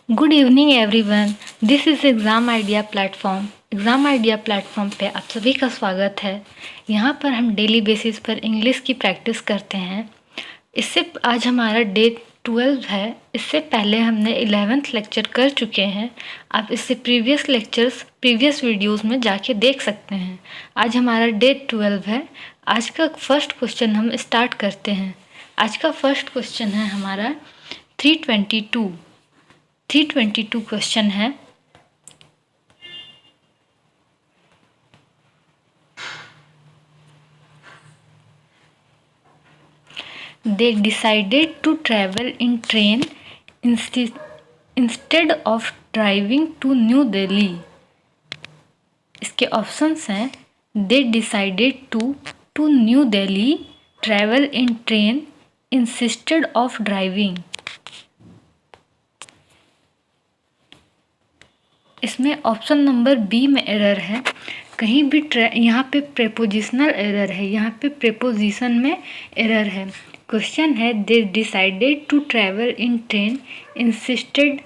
Good evening everyone. This is exam idea platform. Exam idea platform पे आप सभी का स्वागत है। यहाँ पर हम डेली बेसिस पर इंग्लिश की प्रैक्टिस करते हैं। इससे आज हमारा डे 12 है। इससे पहले हमने 11th लेक्चर कर चुके हैं। आप इससे प्रीवियस वीडियोस में जाके देख सकते हैं। आज हमारा डे 12 है। आज का फर्स्ट क्वेश्चन हम स्टार्ट करते हैं। आज का फर्स्ट क्वेश्चन है हमारा 322 क्वेश्चन है। They decided to travel in train instead of driving to New Delhi. इसके ऑप्शंस हैं They decided to New Delhi travel in train instead of driving. इसमें ऑप्शन नंबर बी में एरर है। कहीं भी यहाँ पे प्रेपोजिशनल एरर है, यहाँ पे प्रेपोजिशन में एरर है। क्वेश्चन है they decided to travel in train insisted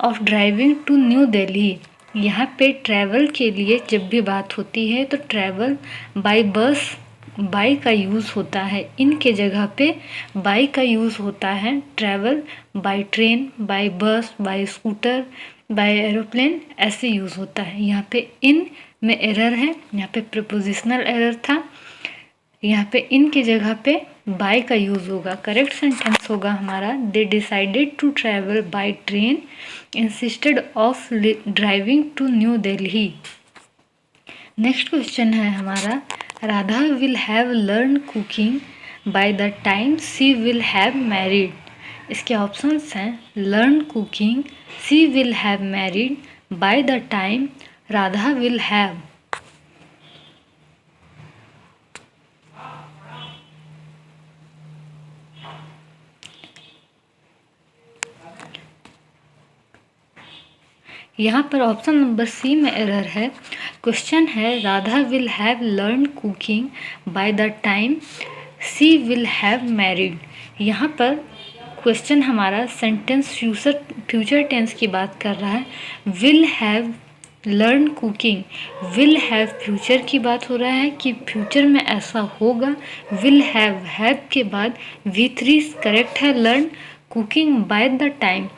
of driving to New Delhi. यहाँ पे ट्रैवल के लिए जब भी बात होती है तो ट्रैवल बाय बस बाई का यूज़ होता है। इनके जगह पे बाई का यूज़ होता है। ट्रैवल बाय ट्रेन, बाय बस, बाय स्कूटर, बाय एरोप्लेन ऐसे यूज़ होता है। यहाँ पे इन में एरर है, यहाँ पे प्रीपोजिशनल एरर था। यहाँ पे इन की जगह पे बाय का यूज़ होगा। करेक्ट सेंटेंस होगा हमारा they decided to travel by train insisted of driving to New Delhi. Next question है हमारा Radha will have learn cooking by the time she will have married. इसके ऑप्शंस हैं learn cooking, she will have married, by the time, Radha will have. यहाँ पर option number सी में error है। Question है Radha will have learn cooking by the time she will have married. यहाँ पर question हमारा सेंटेंस फ्यूचर टेंस की बात कर रहा है। Will have learn cooking, will have future की बात हो रहा है कि फ्यूचर में ऐसा होगा। विल हैव के बाद V3 करेक्ट है। Learn cooking by the time,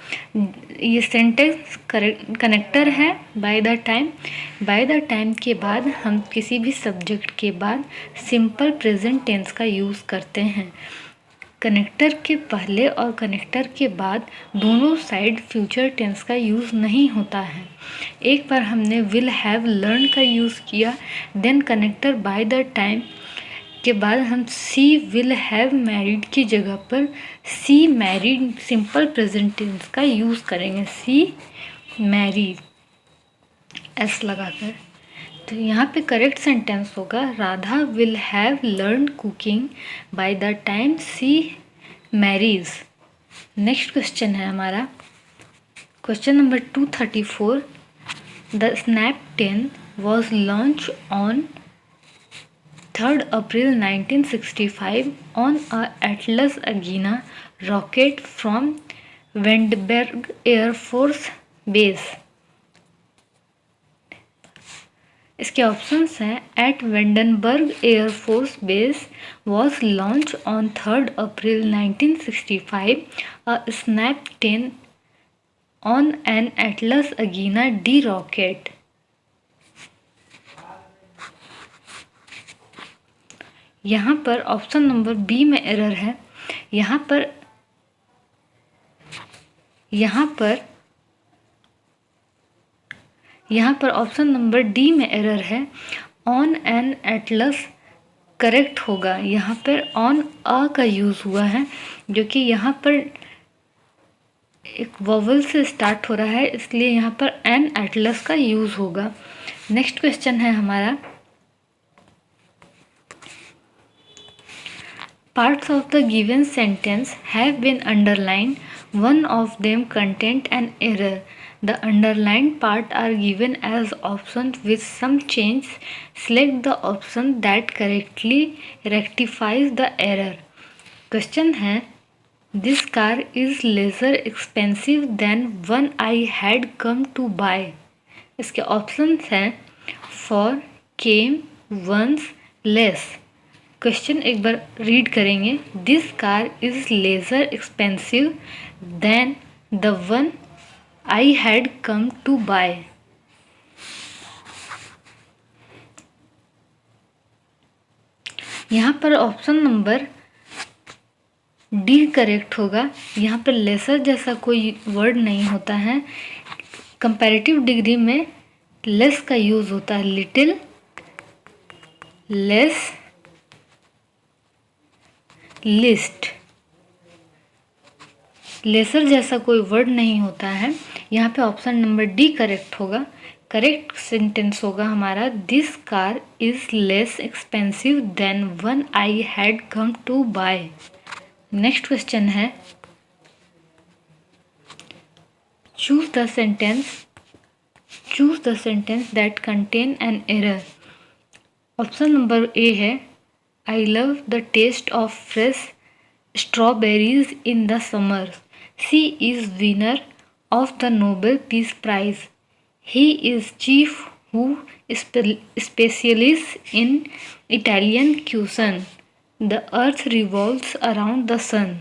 ये सेंटेंस कनेक्टर है। बाय द टाइम के बाद हम किसी भी सब्जेक्ट के बाद सिंपल प्रेजेंट टेंस का यूज़ करते हैं। कनेक्टर के पहले और कनेक्टर के बाद दोनों साइड फ्यूचर टेंस का यूज़ नहीं होता है। एक बार हमने विल हैव लर्न का यूज़ किया, then connector by the time के बाद हम सी विल हैव मैरिड की जगह पर she married simple present tense का यूज़ करेंगे। सी मैरिड एस लगाकर। तो यहाँ पे करेक्ट सेंटेंस होगा Radha will have learn cooking by the time she marries. Next question है हमारा question number 234। The snap 10 was launch on 3rd April 1965 on a Atlas Agena rocket from Vandenberg Air Force Base. इसके options हैं at Vandenberg air force base was launch on 3rd April 1965 a snap 10 on an Atlas Agena D rocket. यहाँ पर option number B में error है। यहाँ पर option number D में error है। ऑन एन एटलस करेक्ट होगा। यहाँ पर ऑन अ का यूज़ हुआ है जो कि यहाँ पर एक वोवल से स्टार्ट हो रहा है, इसलिए यहाँ पर एन एटलस का यूज़ होगा। नेक्स्ट क्वेश्चन है हमारा Parts of the given sentence have been underlined. One of them contained an error. The underlined part are given as options with some change. Select the option that correctly rectifies the error. Question है this car is lesser expensive than one I had come to buy. इसके option हैं for, came, once, less. Question एक बार read करेंगे। This car is lesser expensive than the one I had come to buy. यहाँ पर option number D correct होगा। यहाँ पर लेसर जैसा कोई वर्ड नहीं होता है। कंपैरेटिव डिग्री में लेस का यूज होता है, लिटिल, लेस, लिस्ट। लेसर जैसा कोई वर्ड नहीं होता है। यहाँ पे ऑप्शन नंबर डी करेक्ट होगा। करेक्ट सेंटेंस होगा हमारा, this car is less expensive than one I had come to buy. Next question है, choose the sentence that contain an error. Option number A है, I love the taste of fresh strawberries in the summer. She is winner of the Nobel peace prize. He is chief who specialist in Italian cuisine. The earth revolves around the सन।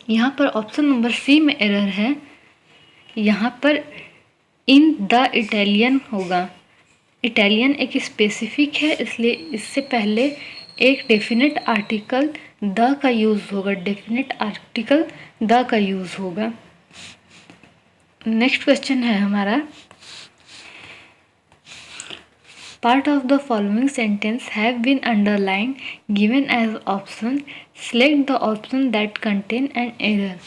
यहाँ पर option number सी में error है। यहाँ पर in the Italian होगा। Italian एक specific है, इसलिए इससे पहले एक डेफिनेट आर्टिकल द का यूज़ होगा। डेफिनेट आर्टिकल द का यूज़ होगा। नेक्स्ट क्वेश्चन है हमारा, part of the following sentence have been underline given as option. Select the option that contain an error.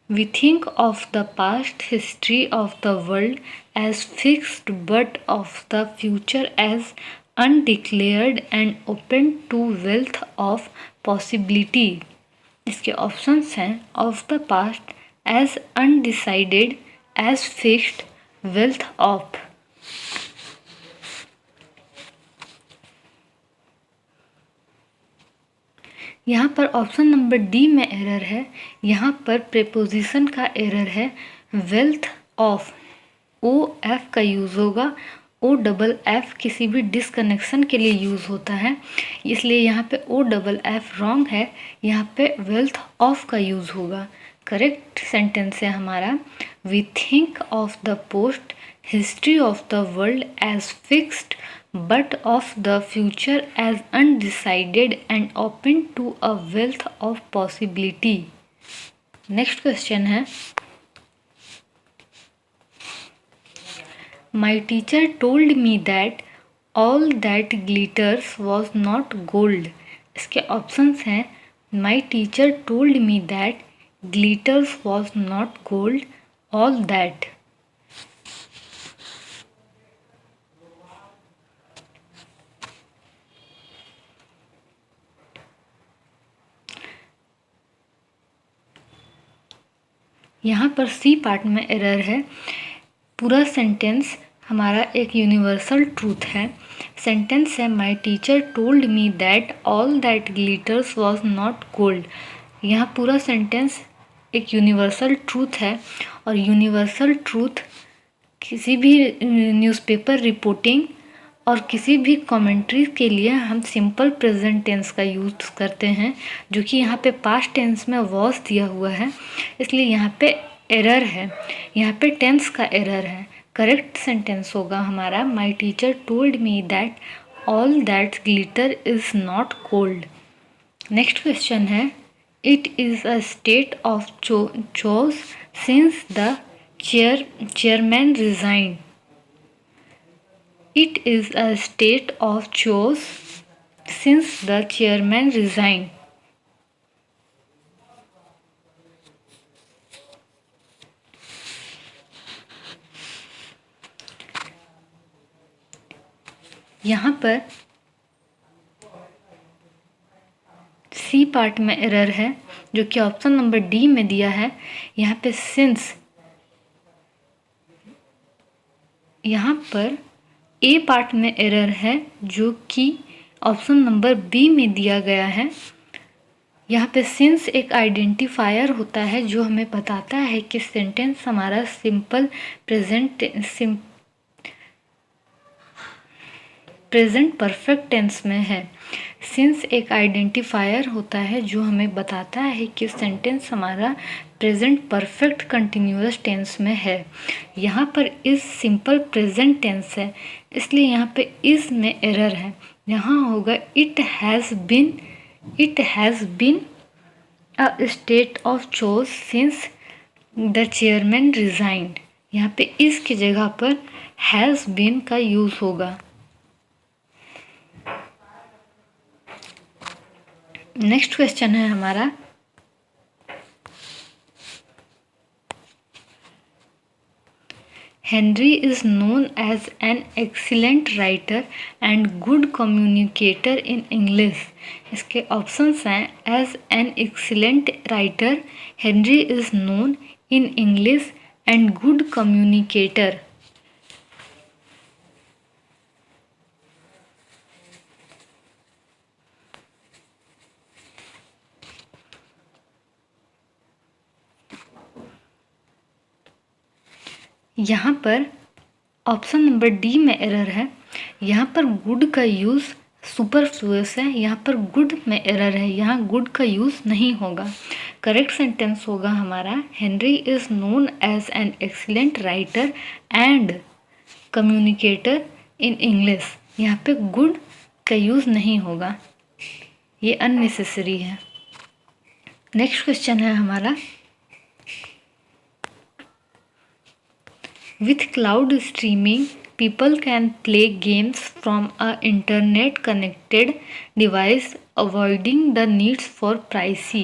We think of the past history of the world as fixed, but of the future as undeclared and open to wealth of possibility. इसके options हैं, of the past, as undecided, as fixed, wealth of। यहाँ पर option number D में error है। यहाँ पर preposition का error है। वेल्थ ऑफ, ओ एफ का यूज़ होगा। ओ डबल एफ किसी भी डिसकनेक्शन के लिए यूज़ होता है, इसलिए यहाँ पे ओ डबल एफ रॉन्ग है। यहाँ पे वेल्थ ऑफ का यूज़ होगा। करेक्ट सेंटेंस है हमारा, we think of the post history of the world as fixed but of the future as undecided and open to a wealth of possibility. Next question है, my teacher told me that all that glitters was not gold. इसके options हैं, my teacher told me that glitters was not gold, all that। यहाँ पर C part में error है। पूरा sentence हमारा एक यूनिवर्सल ट्रूथ है। सेंटेंस है, माई teacher told me that all that glitters was not gold. यहाँ पूरा सेंटेंस एक यूनिवर्सल ट्रूथ है, और यूनिवर्सल ट्रूथ किसी भी न्यूज़पेपर रिपोर्टिंग और किसी भी कमेंट्री के लिए हम सिंपल प्रेजेंट टेंस का यूज़ करते हैं, जो कि यहाँ पे पास्ट टेंस में वॉज दिया हुआ है, इसलिए यहाँ पे एरर है। यहाँ पे टेंस का एरर है। करेक्ट सेंटेंस होगा हमारा, my teacher told me that all that glitter is not gold. Next question है, it is a state of chose since the chairman resigned. It is a state of chores since the chairman resigned. यहाँ पर C part में error है। जो कि option number D में दिया है। यहाँ पे सिंस, यहाँ पर ए पार्ट में एरर है जो कि ऑप्शन नंबर बी में दिया गया है। यहाँ पे सिंस एक आइडेंटिफायर होता है जो हमें बताता है कि सेंटेंस हमारा सिंपल प्रेजेंट परफेक्ट टेंस में है। सिंस एक आइडेंटिफायर होता है जो हमें बताता है कि सेंटेंस हमारा प्रेजेंट परफेक्ट कंटिन्यूअस टेंस में है। यहाँ पर इस सिंपल प्रेजेंट टेंस है, इसलिए यहाँ पे इस में एरर है। यहाँ होगा it has been a state of chose since the chairman resigned. यहाँ पे इसकी जगह पर हैज़ बीन का यूज़ होगा। नेक्स्ट क्वेश्चन है हमारा, Henry is known as an excellent writer and good communicator in English. इसके ऑप्शंस हैं as an excellent writer, Henry is known in English and good communicator. यहाँ पर ऑप्शन नंबर डी में error है। यहाँ पर गुड का यूज़ सुपरफ्लुअस है, यहाँ पर गुड में एरर है, यहाँ गुड का यूज़ नहीं होगा। करेक्ट सेंटेंस होगा हमारा Henry is known as an excellent writer and communicator in English. यहाँ पे गुड का यूज़ नहीं होगा, ये अननेसेसरी है। नेक्स्ट क्वेश्चन है हमारा, with cloud streaming, people can play games from a internet connected device, avoiding the needs for privacy.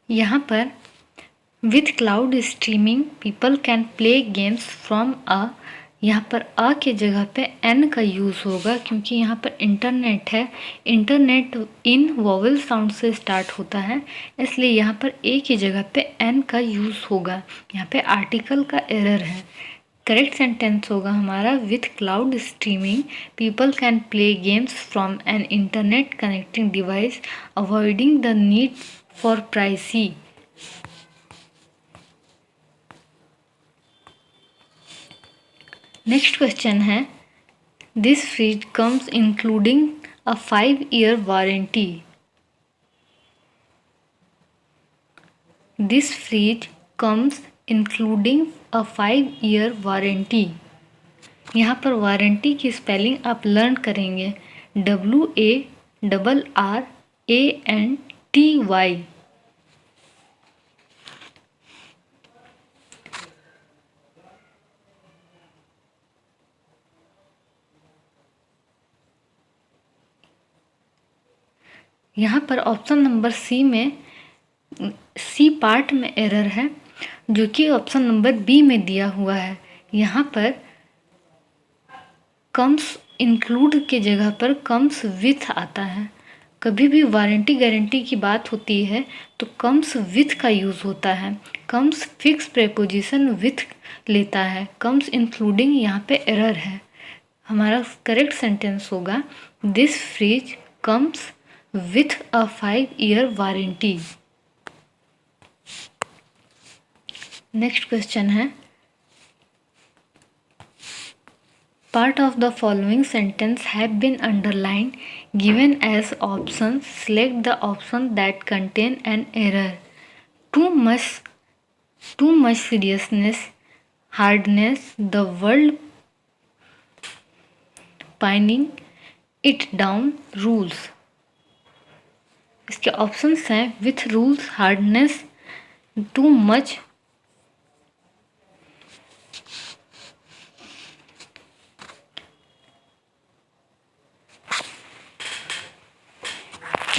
यहाँ पर with cloud streaming people can play games from a, यहाँ पर अ के जगह पे एन का यूज़ होगा क्योंकि यहाँ पर इंटरनेट है। इंटरनेट इन वोवेल साउंड से स्टार्ट होता है, इसलिए यहाँ पर ए की जगह पे एन का यूज़ होगा। यहाँ पे आर्टिकल का एरर है। करेक्ट सेंटेंस होगा हमारा with cloud streaming people can play games from an internet connecting device avoiding the need for privacy. Next question है, this fridge comes including a 5-year warranty. This fridge comes including a 5-year warranty. यहाँ पर warranty की spelling आप learn करेंगे, WARRANTY। यहाँ पर option number C part में error है जो कि ऑप्शन नंबर बी में दिया हुआ है। यहाँ पर कम्स इंक्लूड के जगह पर कम्स विथ आता है। कभी भी वारंटी गारंटी की बात होती है तो कम्स विथ का यूज़ होता है। कम्स फिक्स प्रेपोजिशन विथ लेता है, कम्स इंक्लूडिंग यहाँ पे एरर है। हमारा करेक्ट सेंटेंस होगा this fridge comes with a 5-year warranty. Next question है, part of the following sentence have been underlined given as options. Select the option that contain an error. Too much seriousness, hardness, the world pinning it down, rules. इसके options हैं with rules, hardness, too much.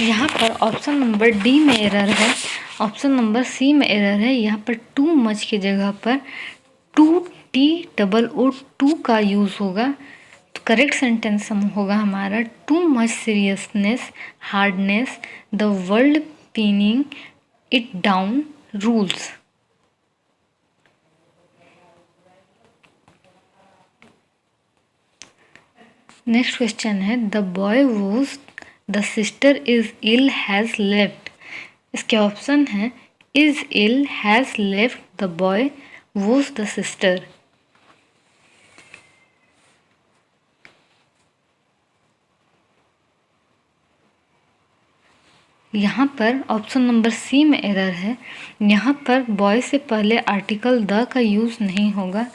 यहाँ पर option number D में error है, option number सी में error है। यहाँ पर टू मच की जगह पर टू का यूज़ होगा। तो करेक्ट सेंटेंस होगा हमारा too much seriousness, hardness, the world pinning it down, rules. Next question है the boy whose the sister is ill has left. इसके ऑप्शन हैं is ill, has left, the boy, whose the sister. यहाँ पर option number सी में error है। यहाँ पर boy से पहले आर्टिकल द का यूज़ नहीं होगा,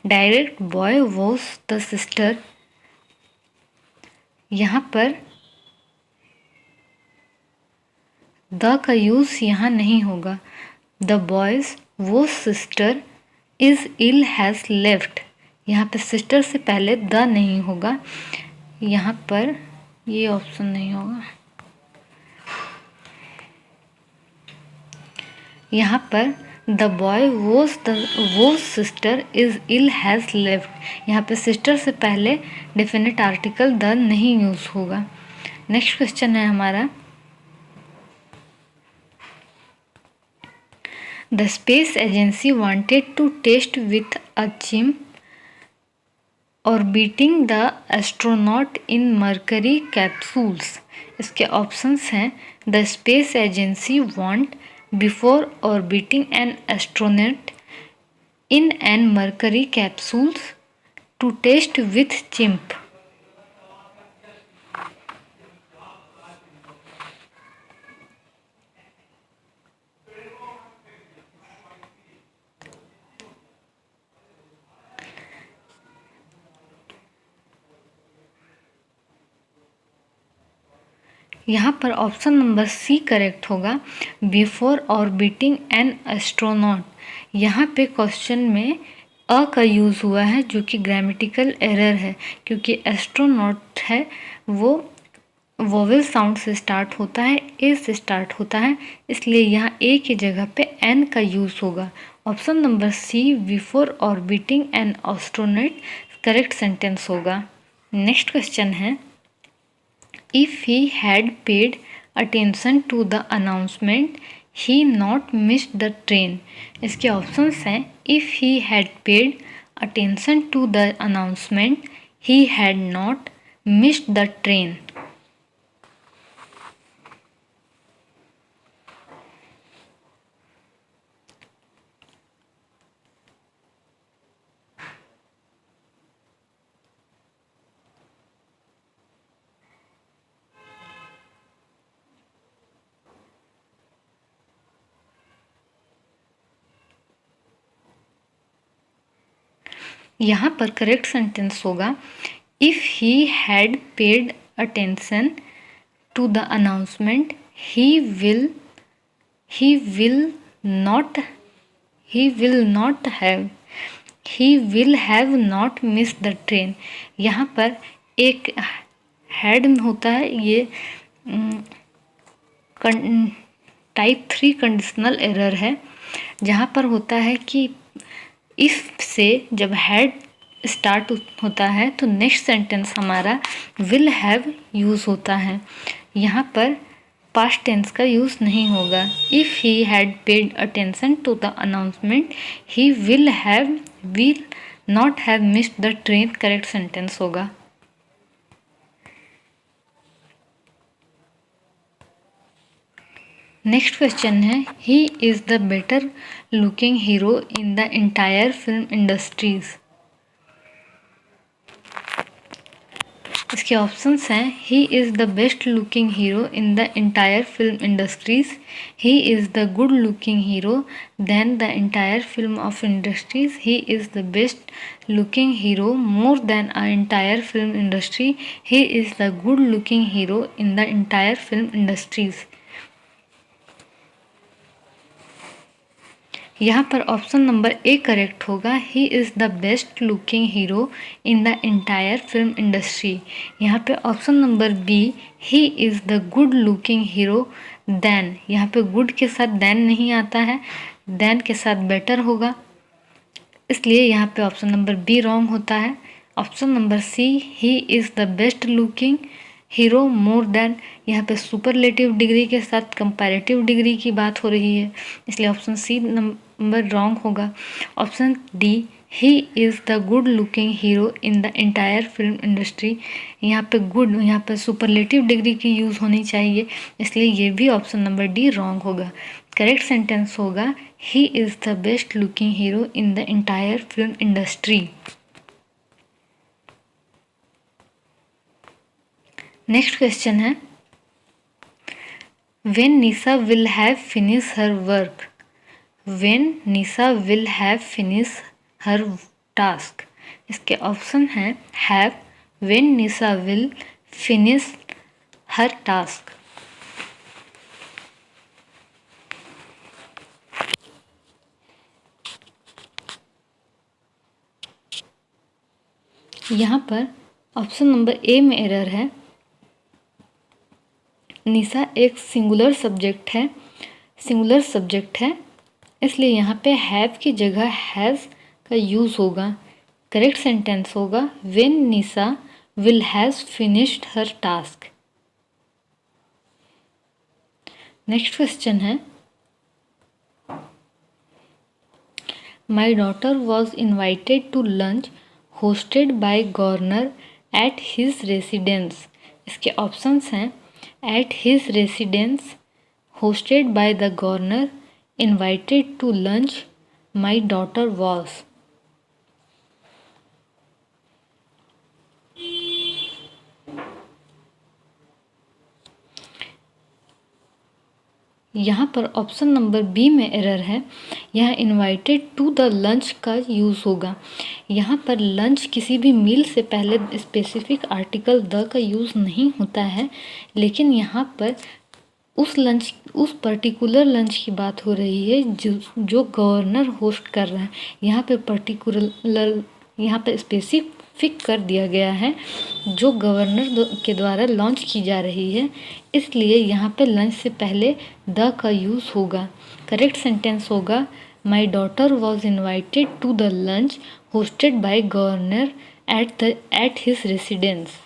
direct boy whose the sister. यहाँ पर द का यूज़ यहाँ नहीं होगा। The boys whose sister is ill has left, यहाँ पे सिस्टर से पहले द नहीं होगा, यहाँ पर ये ऑप्शन नहीं होगा। यहाँ पर the boy whose sister is ill has left, यहाँ पे सिस्टर से पहले डेफिनेट आर्टिकल द नहीं यूज़ होगा। नेक्स्ट क्वेश्चन है हमारा the space agency wanted to test with a chimp orbiting the astronaut in Mercury capsules. इसके ऑप्शंस हैं the space agency want before orbiting an astronaut in an Mercury capsules to test with chimp. यहाँ पर option number C correct होगा, before orbiting an astronaut. यहाँ पे question में अ का use हुआ है जो कि ग्रामेटिकल एरर है, क्योंकि एस्ट्रोनॉट है वो वोवेल साउंड से स्टार्ट होता है, ए से स्टार्ट होता है, इसलिए यहाँ ए की जगह पे एन का यूज़ होगा। Option number C before orbiting an astronaut correct sentence होगा। नेक्स्ट क्वेश्चन है If he had paid attention to the announcement, he not missed the train. इसके ऑप्शंस हैं If he had paid attention to the announcement, he had not missed the train. यहाँ पर correct sentence होगा if he had paid attention to the announcement he will have not miss the train. यहाँ पर एक had होता है, ये type 3 conditional error है, जहाँ पर होता है कि इफ़ से जब हैड स्टार्ट होता है तो नेक्स्ट सेंटेंस हमारा विल हैव यूज़ होता है। यहाँ पर पास्ट टेंस का यूज़ नहीं होगा। If he had paid attention to the announcement he will not have missed the train correct sentence होगा। नेक्स्ट क्वेश्चन है he is the better looking hero in the entire film industries. इसके options हैं he is the best looking hero in the entire film industries, he is the good looking hero than the entire film of industries, he is the best looking hero more then a entire film industry, he is the good looking hero in the entire film industries. यहाँ पर option number A correct होगा। He is the best looking hero in the entire film industry. यहाँ पे option number B, he is the good looking hero than, यहाँ पे good के साथ then नहीं आता है, देन के साथ बेटर होगा, इसलिए यहाँ पे ऑप्शन नंबर बी रॉन्ग होता है। Option number C, he is the best looking hero more than, यहाँ पे सुपरलेटिव डिग्री के साथ कंपैरेटिव डिग्री की बात हो रही है, इसलिए ऑप्शन सी नंबर रॉन्ग होगा। Option D, he is the good looking hero in the entire film industry, यहाँ पे गुड, यहाँ पे सुपरलेटिव डिग्री की यूज़ होनी चाहिए, इसलिए ये भी ऑप्शन नंबर डी रॉन्ग होगा। करेक्ट सेंटेंस होगा, he is the best looking hero in the entire film industry. Next question है, when Nisha will have finish her work, when Nisha will have finish her task. इसके option हैं have, when Nisha will finish her task. यहाँ पर option number ए में error है। निशा एक singular subject है, इसलिए यहाँ पे हैव की जगह हैज़ का यूज़ होगा। करेक्ट सेंटेंस होगा, when Nisha will has finished her task. Next question है, my daughter was invited to lunch hosted by governor at his residence. इसके ऑप्शंस हैं at his residence, hosted by the governor, invited to lunch, my daughter was। यहाँ पर option number B में error है। यहाँ invited to the lunch का use होगा। यहाँ पर लंच किसी भी मील से पहले स्पेसिफिक आर्टिकल द का यूज़ नहीं होता है, लेकिन यहाँ पर उस पर्टिकुलर लंच की बात हो रही है जो गवर्नर होस्ट कर रहा है। यहाँ पे स्पेसिफिक कर दिया गया है जो गवर्नर के द्वारा लॉन्च की जा रही है, इसलिए यहाँ पे लंच से पहले द का यूज़ होगा। करेक्ट सेंटेंस होगा, my daughter was invited to the lunch hosted by governor at his residence.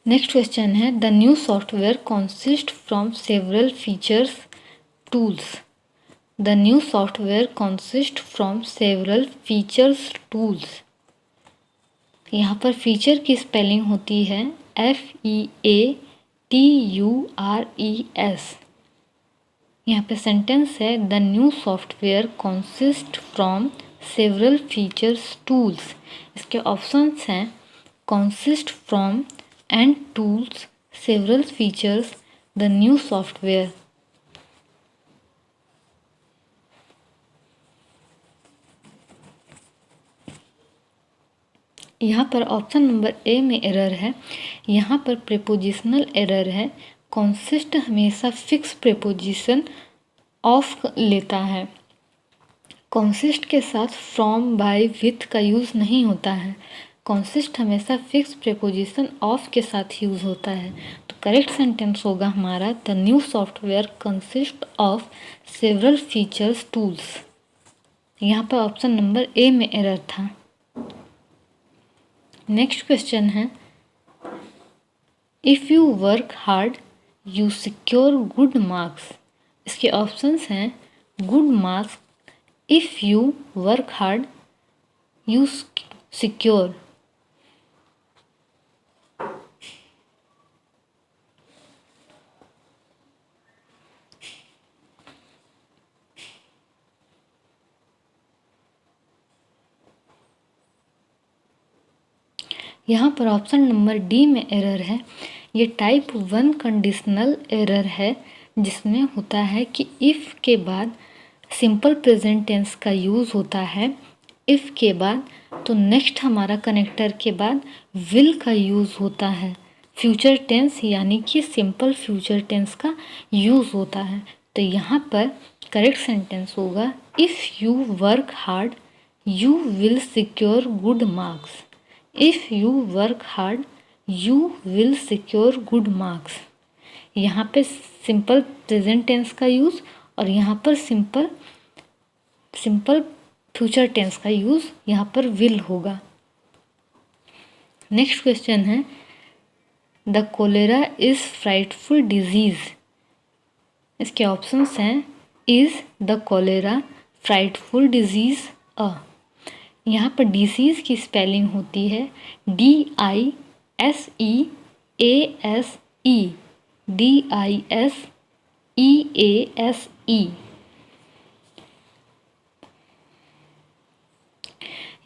Next question है, the new software consist from several features tools. The new software consist from several features tools. यहाँ पर feature की spelling होती है FEATURES। यहाँ पे sentence है, the new software consist from several features tools. इसके ऑप्शंस हैं consist from and tools, several features, the new software। यहाँ पर ऑप्शन नंबर ए में एरर है। यहाँ पर प्रेपोजिशनल एरर है। कॉन्सिस्ट हमेशा फिक्स प्रेपोजिशन ऑफ लेता है। कॉन्सिस्ट के साथ फ्रॉम, बाय, विथ का यूज़ नहीं होता है। कॉन्सिस्ट हमेशा फिक्स प्रेपोजिशन ऑफ के साथ यूज़ होता है। तो करेक्ट सेंटेंस होगा हमारा, the new software consist of several features tools. यहाँ पर ऑप्शन नंबर ए में एरर था। नेक्स्ट क्वेश्चन है, if you work hard you secure good marks. इसके ऑप्शंस हैं good marks, if you work hard you secure. यहाँ पर ऑप्शन नंबर डी में एरर है। ये टाइप 1 कंडीशनल एरर है, जिसमें होता है कि इफ़ के बाद सिंपल प्रेजेंट टेंस का यूज़ होता है। इफ़ के बाद तो नेक्स्ट हमारा कनेक्टर के बाद विल का यूज़ होता है। फ्यूचर टेंस यानी कि सिंपल फ्यूचर टेंस का यूज़ होता है। तो यहाँ पर करेक्ट सेंटेंस होगा if you work hard you will secure good marks. If you work hard you will secure good marks. यहाँ पे सिंपल प्रेजेंट टेंस का यूज़ और यहाँ पर सिंपल फ्यूचर टेंस का यूज़ यहाँ पर विल होगा। नेक्स्ट क्वेश्चन है the cholera is frightful disease. इसके ऑप्शंस हैं is the cholera frightful disease अ। यहाँ पर डिसीज़ की स्पेलिंग होती है DISEASE, DISEASE।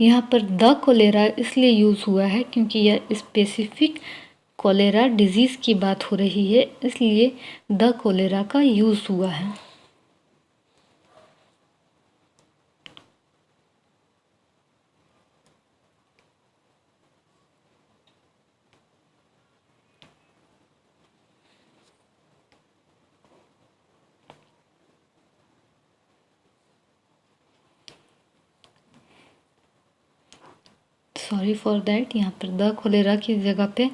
यहाँ पर द कोलेरा इसलिए यूज़ हुआ है क्योंकि यह स्पेसिफिक कोलेरा डिजीज़ की बात हो रही है, इसलिए द कोलेरा का यूज़ हुआ है। सॉरी फॉर दैट, यहाँ पर द कोलेरा की जगह पे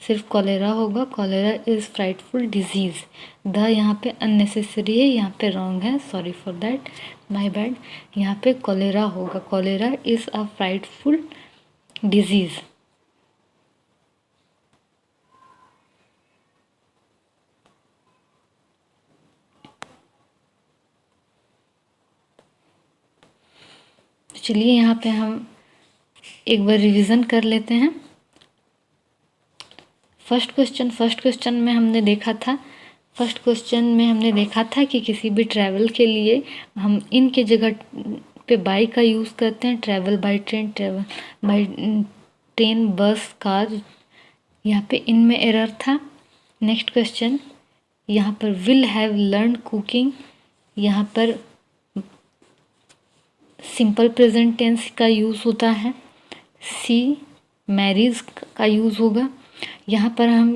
सिर्फ कोलेरा होगा। Cholera is frightful disease. The यहाँ पे अननेसेसरी है, यहाँ पे रॉन्ग है, sorry for that, my bad. यहाँ पे कोलेरा होगा। Cholera is a frightful disease. चलिए यहाँ पे हम एक बार रिवीजन कर लेते हैं। फर्स्ट क्वेश्चन में हमने देखा था कि किसी भी ट्रैवल के लिए हम इन के जगह पे बाई का यूज़ करते हैं। ट्रैवल बाई ट्रेन, बस, कार। यहाँ पे इनमें एरर था। नेक्स्ट क्वेश्चन, यहाँ पर विल हैव लर्न कुकिंग, यहाँ पर सिंपल प्रेजेंट टेंस का यूज़ होता है। सी मैरिज का यूज़ होगा। यहाँ पर हम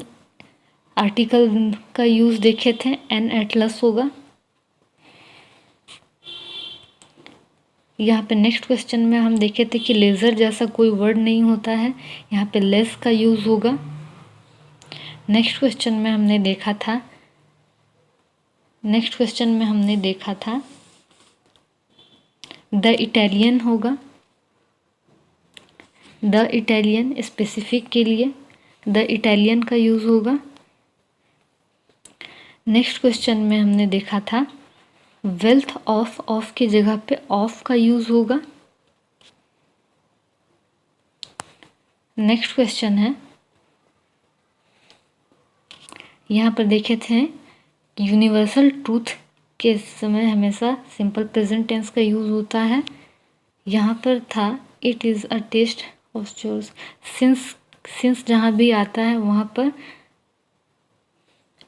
आर्टिकल का यूज़ देखे थे, एन एटलस होगा। यहाँ पे नेक्स्ट क्वेश्चन में हम देखे थे कि लेज़र जैसा कोई वर्ड नहीं होता है, यहाँ पे लेस का यूज़ होगा। नेक्स्ट क्वेश्चन में हमने देखा था द इटालियन होगा। द इटालियन स्पेसिफिक के लिए द इटालियन का यूज़ होगा। नेक्स्ट क्वेश्चन में हमने देखा था वेल्थ ऑफ की जगह पे ऑफ का यूज़ होगा। नेक्स्ट क्वेश्चन है, यहाँ पर देखे थे यूनिवर्सल ट्रूथ के समय हमेशा सिंपल प्रेजेंट टेंस का यूज़ होता है। यहाँ पर था it is a test of chores. Since जहाँ भी आता है वहाँ पर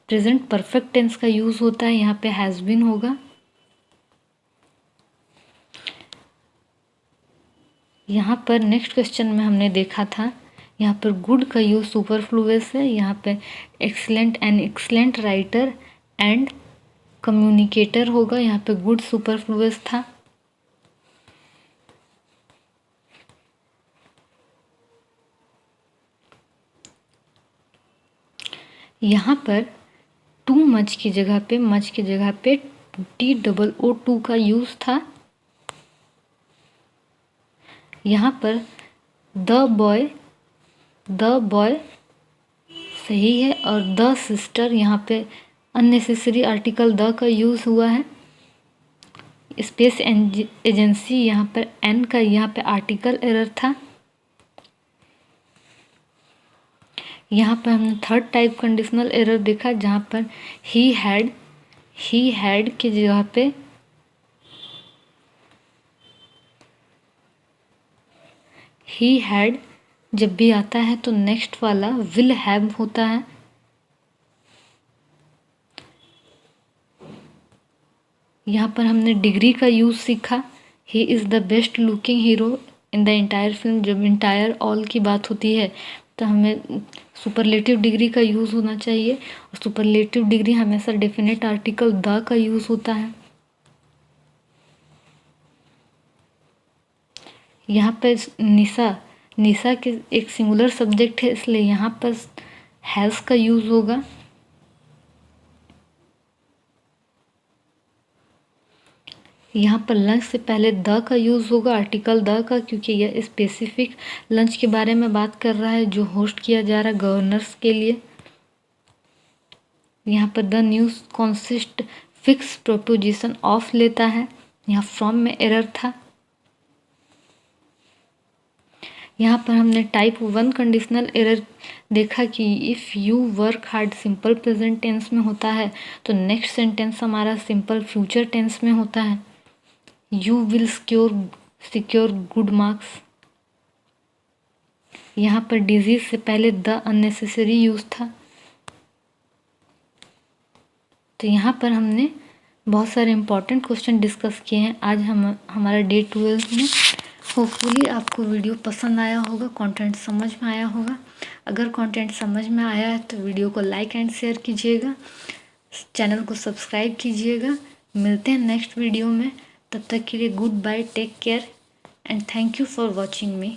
प्रेजेंट परफेक्ट टेंस का यूज़ होता है, यहाँ पे हैज़ बीन होगा। यहाँ पर नेक्स्ट क्वेश्चन में हमने देखा था यहाँ पर गुड का यूज़ सुपरफ्लुअस है। यहाँ पे एक्सलेंट राइटर एंड कम्युनिकेटर होगा, यहाँ पे गुड सुपरफ्लुअस था। यहाँ पर टू मच की जगह पे TOO का यूज़ था। यहाँ पर द बॉय सही है और द सिस्टर यहाँ पे अननेसेसरी आर्टिकल द का यूज़ हुआ है। स्पेस एजेंसी यहाँ पर एन का यहाँ पे आर्टिकल एरर था। यहाँ पर हमने थर्ड टाइप कंडीशनल एरर देखा जहाँ पर ही हैड की जगह पे ही हैड जब भी आता है तो नेक्स्ट वाला विल हैव होता है। यहाँ पर हमने डिग्री का यूज़ सीखा। ही is the best looking hero in the entire film. जब इंटायर ऑल की बात होती है तो हमें सुपरलेटिव डिग्री का यूज़ होना चाहिए और सुपरलेटिव डिग्री हमेशा डेफिनेट आर्टिकल द का यूज़ होता है। यहाँ पर निशा के एक सिंगुलर सब्जेक्ट है, इसलिए यहाँ पर हैज़ का यूज़ होगा। यहाँ पर लंच से पहले द का यूज़ होगा, आर्टिकल द का, क्योंकि यह स्पेसिफिक लंच के बारे में बात कर रहा है जो होस्ट किया जा रहा है गवर्नर्स के लिए। यहाँ पर the news consist fix proposition of लेता है, यहाँ फ्रॉम में एरर था। यहाँ पर हमने टाइप 1 कंडीशनल एरर देखा कि if you work hard simple present tense में होता है तो नेक्स्ट सेंटेंस हमारा सिंपल फ्यूचर टेंस में होता है। You will secure good marks. यहाँ पर डिजीज से पहले द अननेसेसरी यूज था। तो यहाँ पर हमने बहुत सारे इंपॉर्टेंट क्वेश्चन डिस्कस किए हैं आज हमारा डे 12 में। होपफुली आपको वीडियो पसंद आया होगा, कंटेंट समझ में आया होगा। अगर कंटेंट समझ में आया है तो वीडियो को लाइक एंड शेयर कीजिएगा, चैनल को सब्सक्राइब कीजिएगा। मिलते हैं नेक्स्ट वीडियो में, तब तक के लिए goodbye, take care and thank you for watching me.